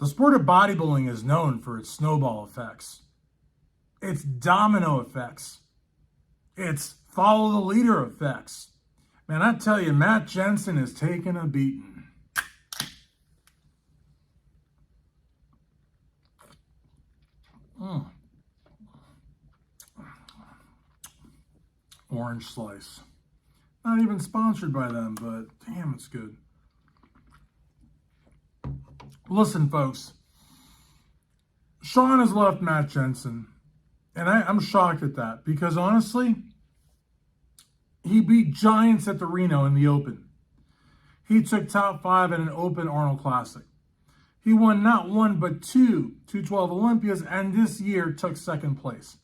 The sport of bodybuilding is known for its snowball effects. It's domino effects. It's follow the leader effects. Man, I tell you, Matt JANSEN is taking a beating. Orange slice. Not even sponsored by them, but damn, it's good. Listen, folks. Shaun has left Matt JANSEN, and I'm shocked at that because honestly, he beat giants at the Reno in the Open. He took top 5 in an Open Arnold Classic. He won not one but two 212 Olympias, and this year took second place.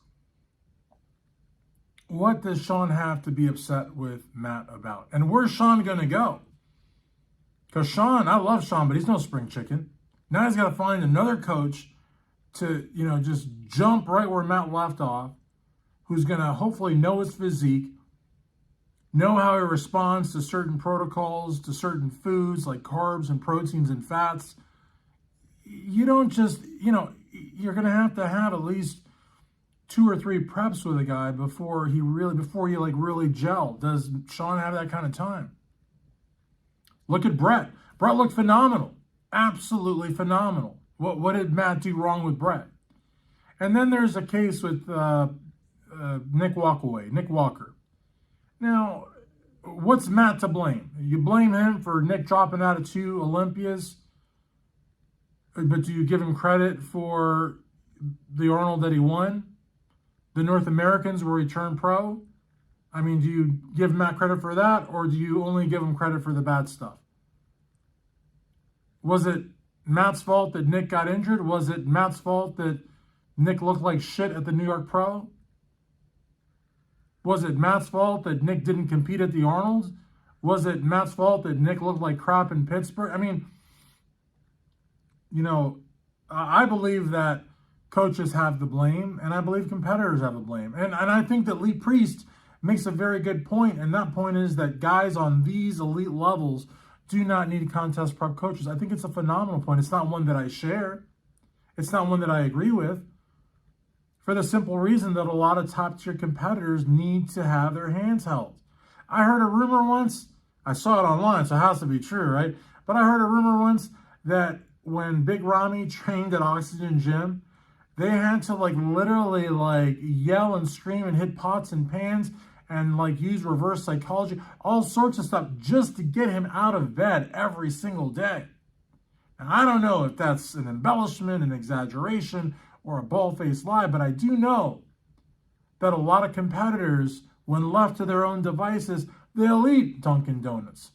What does Shaun have to be upset with Matt about? And where's Shaun going to go? Because Shaun, I love Shaun, but he's no spring chicken. Now he's got to find another coach to, just jump right where Matt left off, who's going to hopefully know his physique, know how he responds to certain protocols, to certain foods like carbs and proteins and fats. You don't just, you're going to have at least 2 or 3 preps with a guy before you really gel. Does Shaun have that kind of time? Look at Brett. Brett looked phenomenal. Absolutely phenomenal. What did Matt do wrong with Brett? And then there's a case with Nick Walker. Now, what's Matt to blame? You blame him for Nick dropping out of 2 Olympias, but do you give him credit for the Arnold that he won? The North Americans where he turned pro? I mean, do you give Matt credit for that, or do you only give him credit for the bad stuff? Was it Matt's fault that Nick got injured? Was it Matt's fault that Nick looked like shit at the New York Pro? Was it Matt's fault that Nick didn't compete at the Arnold? Was it Matt's fault that Nick looked like crap in Pittsburgh? I mean, I believe that coaches have the blame, and I believe competitors have the blame. And I think that Lee Priest makes a very good point, and that point is that guys on these elite levels do not need contest prep coaches. I think it's a phenomenal point. It's not one that I share. It's not one that I agree with, for the simple reason that a lot of top-tier competitors need to have their hands held. I heard a rumor once, I saw it online, so it has to be true, right? But I heard a rumor once that when Big Ramy trained at Oxygen Gym, they had to literally yell and scream and hit pots and pans and use reverse psychology, all sorts of stuff just to get him out of bed every single day. And I don't know if that's an embellishment, an exaggeration, or a bald-faced lie, but I do know that a lot of competitors, when left to their own devices, they'll eat Dunkin' Donuts.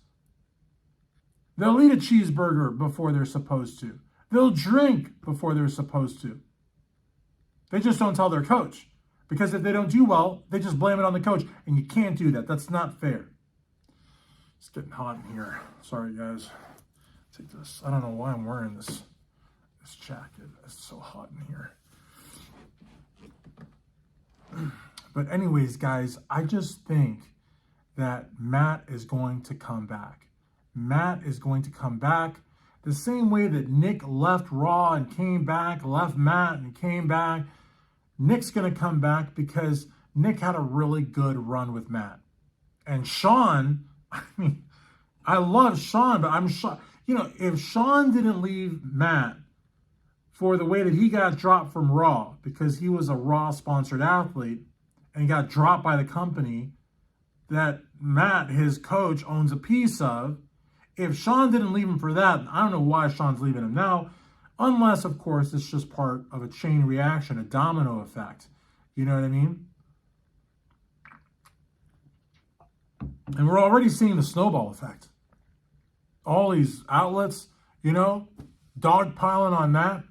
They'll eat a cheeseburger before they're supposed to. They'll drink before they're supposed to. They just don't tell their coach. Because if they don't do well, they just blame it on the coach. And you can't do that. That's not fair. It's getting hot in here. Sorry, guys. Take this. I don't know why I'm wearing this jacket. It's so hot in here. But anyways, guys, I just think that Matt is going to come back. Matt is going to come back the same way that Nick left Raw and came back, left Matt and came back. Nick's going to come back because Nick had a really good run with Matt. And Shaun, I love Shaun, but I'm shocked. If Shaun didn't leave Matt for the way that he got dropped from Raw, because he was a Raw-sponsored athlete and got dropped by the company that Matt, his coach, owns a piece of, if Shaun didn't leave him for that, I don't know why Shaun's leaving him now, unless, of course, it's just part of a chain reaction, a domino effect. You know what I mean? And we're already seeing the snowball effect. All these outlets, dogpiling on Matt.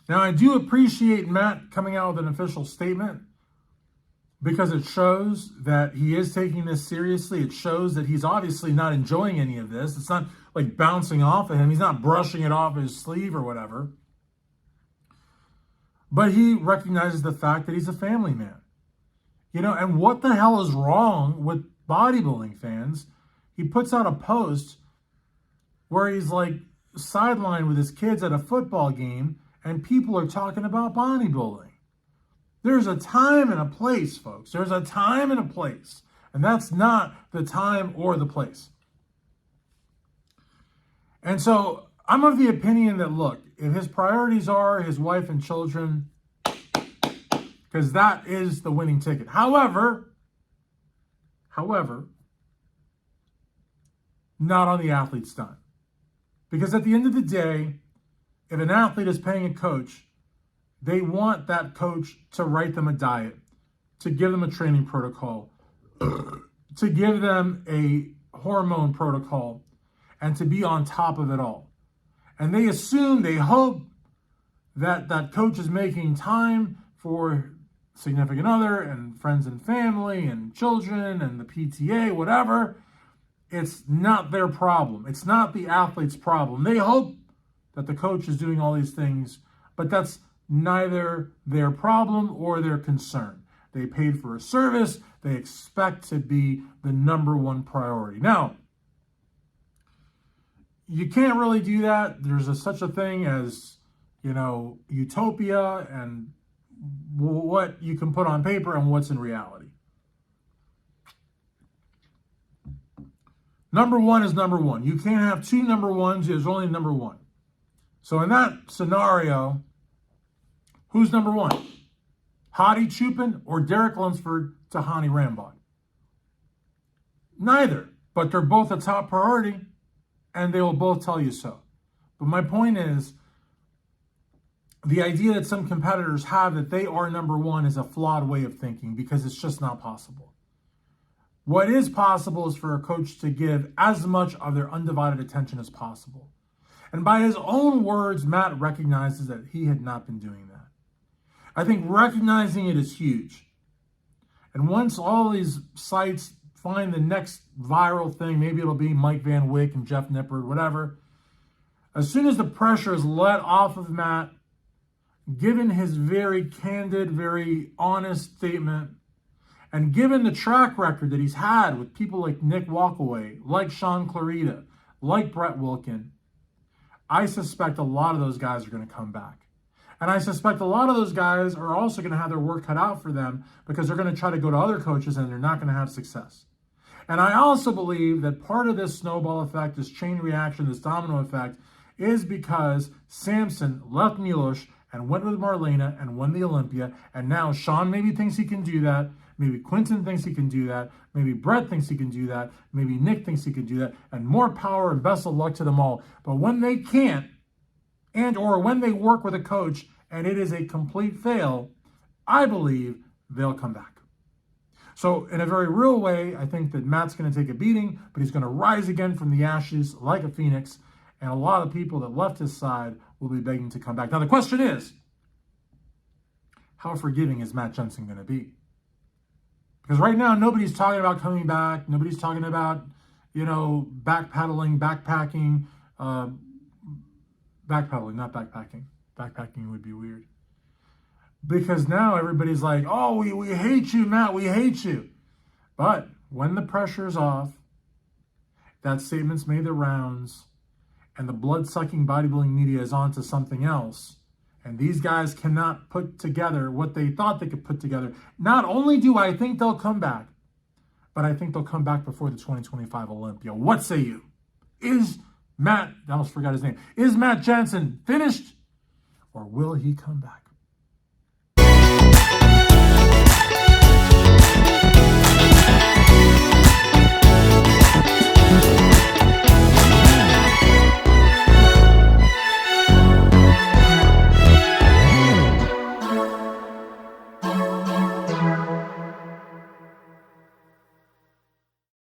Now, I do appreciate Matt coming out with an official statement because it shows that he is taking this seriously. It shows that he's obviously not enjoying any of this. It's not like bouncing off of him. He's not brushing it off his sleeve or whatever. But he recognizes the fact that he's a family man. And what the hell is wrong with bodybuilding fans? He puts out a post where he's like, sideline with his kids at a football game and people are talking about bodybuilding. There's a time and a place, folks. There's a time and a place. And that's not the time or the place. And so I'm of the opinion that, look, if his priorities are his wife and children, because that is the winning ticket. However, not on the athlete's dime. Because at the end of the day, if an athlete is paying a coach, they want that coach to write them a diet, to give them a training protocol, to give them a hormone protocol, and to be on top of it all. And they assume, they hope that that coach is making time for significant other and friends and family and children and the PTA, whatever. It's not their problem. It's not the athlete's problem. They hope that the coach is doing all these things, but that's neither their problem or their concern. They paid for a service. They expect to be the number one priority. Now, you can't really do that. There's such a thing as, utopia and what you can put on paper and what's in reality. Number one is number one. You can't have two number ones. There's only number one. So in that scenario, who's number one? Hadi Chupin or Derek Lunsford to Hani Rambod? Neither, but they're both a top priority, and they will both tell you so. But my point is, the idea that some competitors have that they are number one is a flawed way of thinking, because it's just not possible. What is possible is for a coach to give as much of their undivided attention as possible. And by his own words, Matt recognizes that he had not been doing that. I think recognizing it is huge. And once all these sites find the next viral thing, maybe it'll be Mike Van Wyck and Jeff Nippard, whatever. As soon as the pressure is let off of Matt, given his very candid, very honest statement, and given the track record that he's had with people like Nick Walkaway, like Sean Clarita, like Brett Wilkin, I suspect a lot of those guys are going to come back. And I suspect a lot of those guys are also going to have their work cut out for them, because they're going to try to go to other coaches and they're not going to have success. And I also believe that part of this snowball effect, this chain reaction, this domino effect, is because Samson left Milos and went with Marlena and won the Olympia. And now Shaun maybe thinks he can do that. Maybe Quinton thinks he can do that. Maybe Brett thinks he can do that. Maybe Nick thinks he can do that. And more power and best of luck to them all. But when they can't, and or when they work with a coach and it is a complete fail, I believe they'll come back. So in a very real way, I think that Matt's going to take a beating, but he's going to rise again from the ashes like a phoenix. And a lot of people that left his side will be begging to come back. Now the question is, how forgiving is Matt Jansen going to be? Because right now, nobody's talking about coming back. Nobody's talking about, backpedaling, backpacking. Backpedaling, not backpacking. Backpacking would be weird. Because now everybody's like, oh, we hate you, Matt. We hate you. But when the pressure's off, that statement's made the rounds, and the blood-sucking bodybuilding media is on to something else, and these guys cannot put together what they thought they could put together. Not only do I think they'll come back, but I think they'll come back before the 2025 Olympia. What say you? I almost forgot his name. Is Matt Jansen finished, or will he come back?